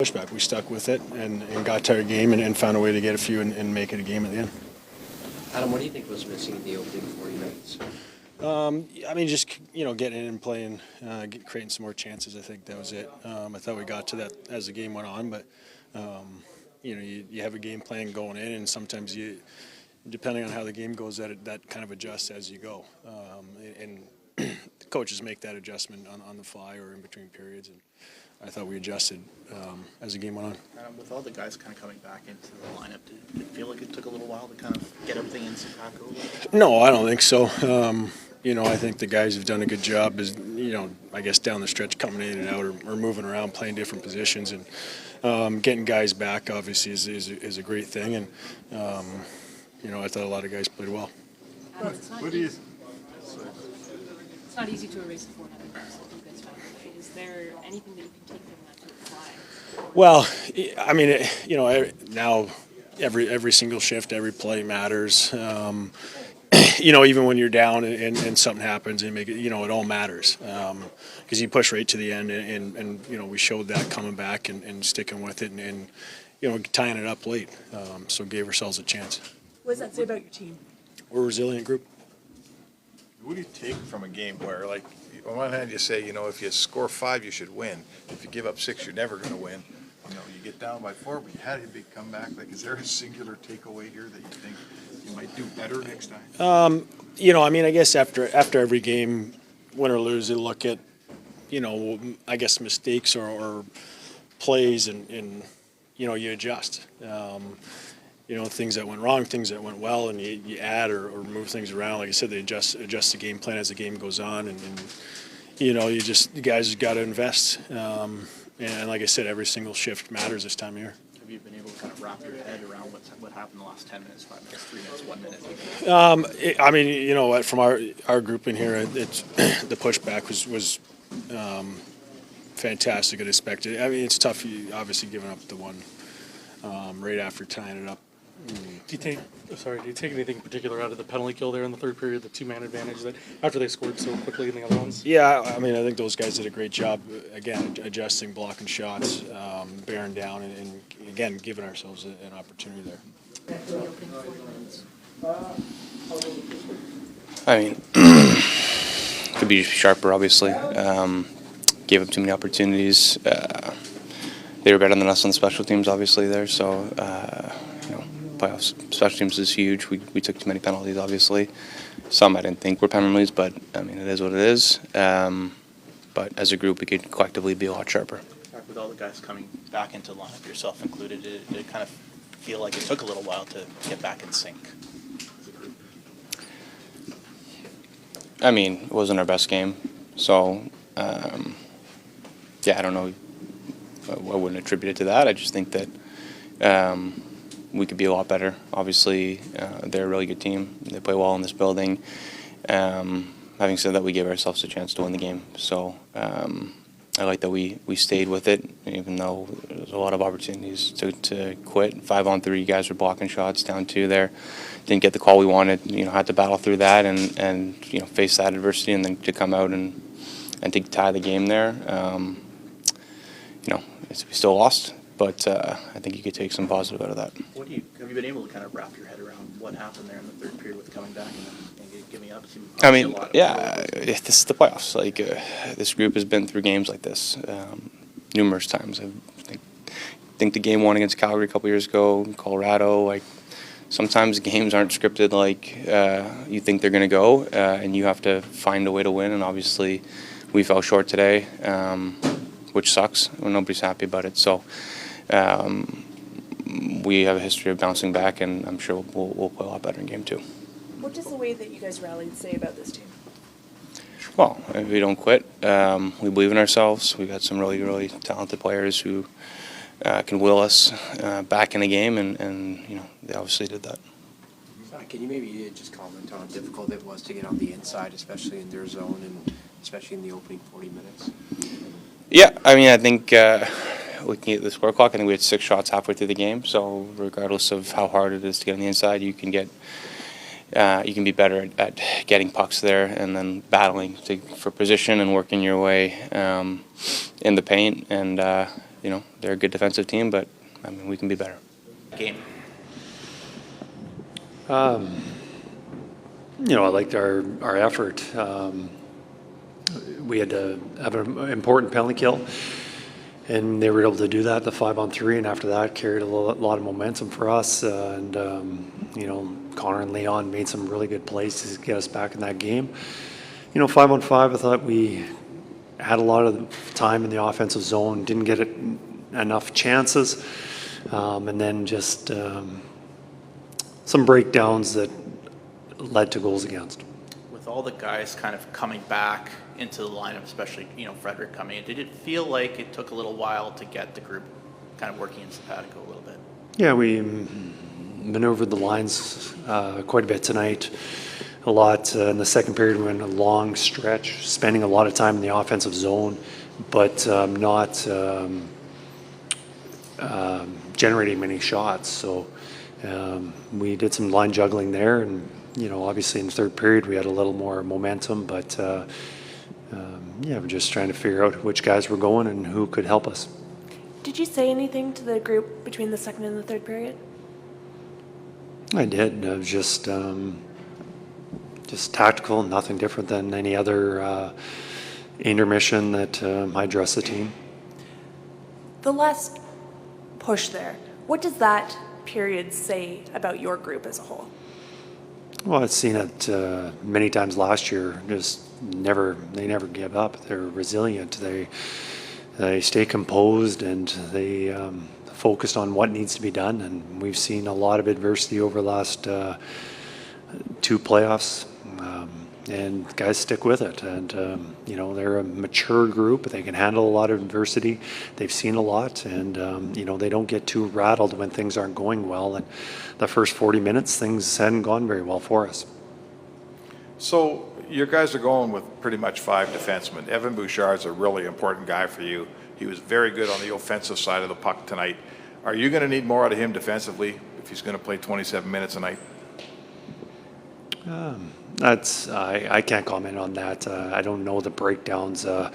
Pushback. We stuck with it and got to our game and found a way to get a few and make it a game at the end. Adam, what do you think was missing in the opening 40 minutes? I mean, just getting in and playing, creating some more chances. I think that was it. I thought we got to that as the game went on, but you have a game plan going in, and sometimes depending on how the game goes, that kind of adjusts as you go. And the coaches make that adjustment on the fly or in between periods. And I thought we adjusted as the game went on. With all the guys kind of coming back into the lineup, did it feel like it took a little while to kind of get everything in sync? No, I don't think so. I think the guys have done a good job, I guess down the stretch coming in and out or moving around, playing different positions. And getting guys back, obviously, is a great thing. And, I thought a lot of guys played well. What do you... It's not easy to erase the 4-0 loss that you guys found today. Is there anything that you can take from that to apply? Well, I mean, now every single shift, every play matters. Even when you're down and something happens and make it, it all matters because you push right to the end and we showed that coming back and sticking with it and tying it up late. So gave ourselves a chance. What does that say about your team? We're a resilient group. What do you take from a game where, like, on one hand you say, if you score 5, you should win. If you give up 6, you're never going to win. You get down by 4, but you had a big comeback. Like, is there a singular takeaway here that you think you might do better next time? I guess after every game, win or lose, you look at, I guess mistakes or plays and you adjust. Things that went wrong, things that went well, and you add or move things around. Like I said, they adjust the game plan as the game goes on, and you guys got to invest. And like I said, every single shift matters this time of year. Have you been able to kind of wrap your head around what happened in the last 10 minutes, 5 minutes, 3 minutes, 1 minute? From our group in here, it's the pushback was fantastic and expected. I mean, it's tough, obviously, giving up the one right after tying it up. Do you take anything in particular out of the penalty kill there in the third period, the two-man advantage that after they scored so quickly in the other ones? Yeah, I think those guys did a great job, again, adjusting, blocking shots, bearing down, and again, giving ourselves an opportunity there. I mean, could be sharper, obviously. Gave up too many opportunities. They were better than us on the special teams, obviously, there, so playoffs special teams is huge. We took too many penalties, obviously. Some I didn't think were penalties, but I mean, it is what it is. But as a group, we could collectively be a lot sharper. With all the guys coming back into the lineup, yourself included, did it kind of feel like it took a little while to get back in sync as a group? I mean, it wasn't our best game, so I don't know. I wouldn't attribute it to that. I just think that we could be a lot better. Obviously, they're a really good team. They play well in this building. Having said that, we gave ourselves a chance to win the game. So I like that we stayed with it, even though there was a lot of opportunities to quit. 5-on-3, you guys were blocking shots down 2 there. Didn't get the call we wanted. Had to battle through that and face that adversity, and then to come out and to tie the game there. We still lost, but I think you could take some positive out of that. Have you been able to kind of wrap your head around what happened there in the third period with coming back and giving up? I mean, this is the playoffs. Like this group has been through games like this numerous times. I think the game 1 against Calgary a couple years ago, Colorado. Like sometimes games aren't scripted like you think they're going to go, and you have to find a way to win. And obviously, we fell short today. Which sucks. Nobody's happy about it. So we have a history of bouncing back, and I'm sure we'll play a lot better in game 2. What does the way that you guys rallied say about this team? Well, we don't quit. We believe in ourselves. We've got some really, really talented players who can will us back in the game, and they obviously did that. Can you maybe just comment on how difficult it was to get on the inside, especially in their zone and especially in the opening 40 minutes? Yeah, I mean, I think looking at the score clock, I think we had 6 shots halfway through the game. So regardless of how hard it is to get on the inside, you can be better at getting pucks there and then battling for position and working your way in the paint. And they're a good defensive team, but I mean, we can be better. Game. I liked our effort. We had to have an important penalty kill, and they were able to do that, the 5-on-3, and after that carried a lot of momentum for us. Connor and Leon made some really good plays to get us back in that game. 5-on-5, I thought we had a lot of time in the offensive zone, didn't get enough chances, and then just some breakdowns that led to goals against. With all the guys kind of coming back into the lineup, especially, Frederick coming in, did it feel like it took a little while to get the group kind of working in simpatico a little bit? Yeah, we maneuvered the lines quite a bit tonight. A lot in the second period. We went a long stretch, spending a lot of time in the offensive zone, but not generating many shots. So we did some line juggling there, and obviously in the third period we had a little more momentum, but we're just trying to figure out which guys were going and who could help us. Did you say anything to the group between the second and the third period? I did. It was just tactical, nothing different than any other intermission that I addressed the team. The last push there, what does that period say about your group as a whole? Well, I've seen it many times last year. They never give up. They're resilient. They stay composed, and they focused on what needs to be done. And we've seen a lot of adversity over the last 2 playoffs, and guys stick with it. And they're a mature group. They can handle a lot of adversity. They've seen a lot, and they don't get too rattled when things aren't going well. And the first 40 minutes, things hadn't gone very well for us. So your guys are going with pretty much 5 defensemen. Evan Bouchard's a really important guy for you. He was very good on the offensive side of the puck tonight. Are you going to need more out of him defensively if he's going to play 27 minutes a night? I can't comment on that. I don't know the breakdowns. I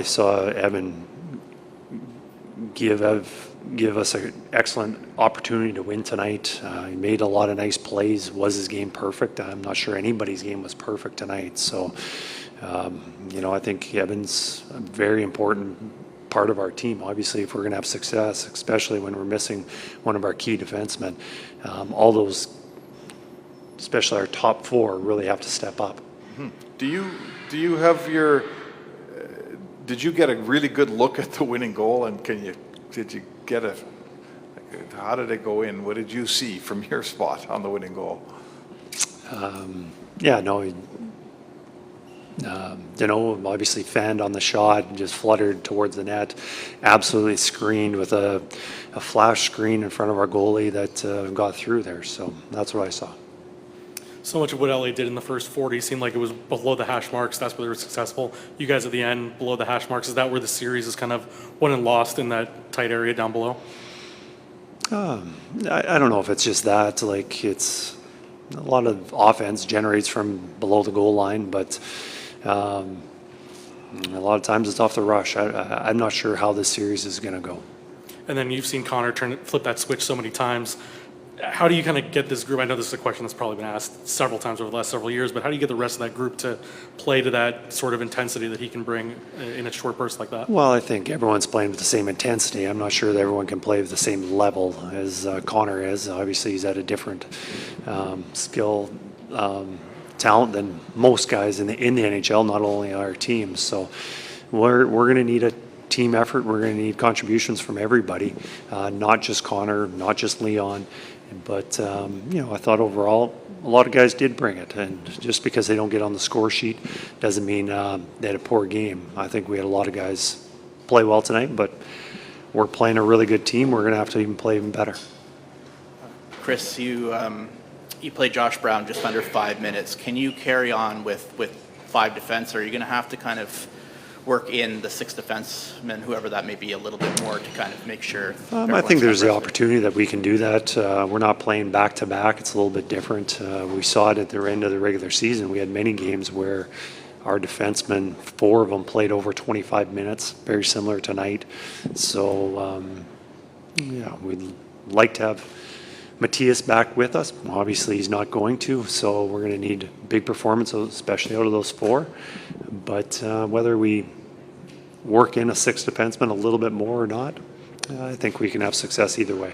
saw Evan give us an excellent opportunity to win tonight. He made a lot of nice plays. Was his game perfect? I'm not sure anybody's game was perfect tonight. So, I think Evan's a very important part of our team. Obviously, if we're going to have success, especially when we're missing one of our key defensemen, all those, especially our top 4, really have to step up. Mm-hmm. Do you have your? Did you get a really good look at the winning goal? And did you get a? How did it go in? What did you see from your spot on the winning goal? Obviously fanned on the shot and just fluttered towards the net. Absolutely screened with a flash screen in front of our goalie that got through there. So that's what I saw. So much of what LA did in the first 40 seemed like it was below the hash marks. That's where they were successful. You guys at the end, below the hash marks. Is that where the series is kind of won and lost in that tight area down below? I don't know if it's just that. Like, it's a lot of offense generates from below the goal line, but a lot of times it's off the rush. I'm not sure how this series is going to go. And then you've seen Connor flip that switch so many times. How do you kind of get this group? I know this is a question that's probably been asked several times over the last several years, but how do you get the rest of that group to play to that sort of intensity that he can bring in a short burst like that? Well, I think everyone's playing with the same intensity. I'm not sure that everyone can play with the same level as Connor is. Obviously, he's at a different skill, talent than most guys in the NHL, not only our team. So we're going to need a team effort. We're going to need contributions from everybody, not just Connor, not just Leon. But, I thought overall a lot of guys did bring it. And just because they don't get on the score sheet doesn't mean they had a poor game. I think we had a lot of guys play well tonight, but we're playing a really good team. We're going to have to even play even better. Chris, you played Josh Brown just under 5 minutes. Can you carry on with 5 defense, or are you going to have to kind of work in the 6 defensemen, whoever that may be, a little bit more to kind of make sure? I think there's the opportunity that we can do that. We're not playing back-to-back. It's a little bit different. We saw it at the end of the regular season. We had many games where Our defensemen, 4 of them played over 25 minutes, very similar tonight. So, yeah, we'd like to have Matthias back with us. Obviously, he's not going to, so we're going to need big performance, especially out of those 4. But whether we work in a 6th defenseman a little bit more or not, I think we can have success either way.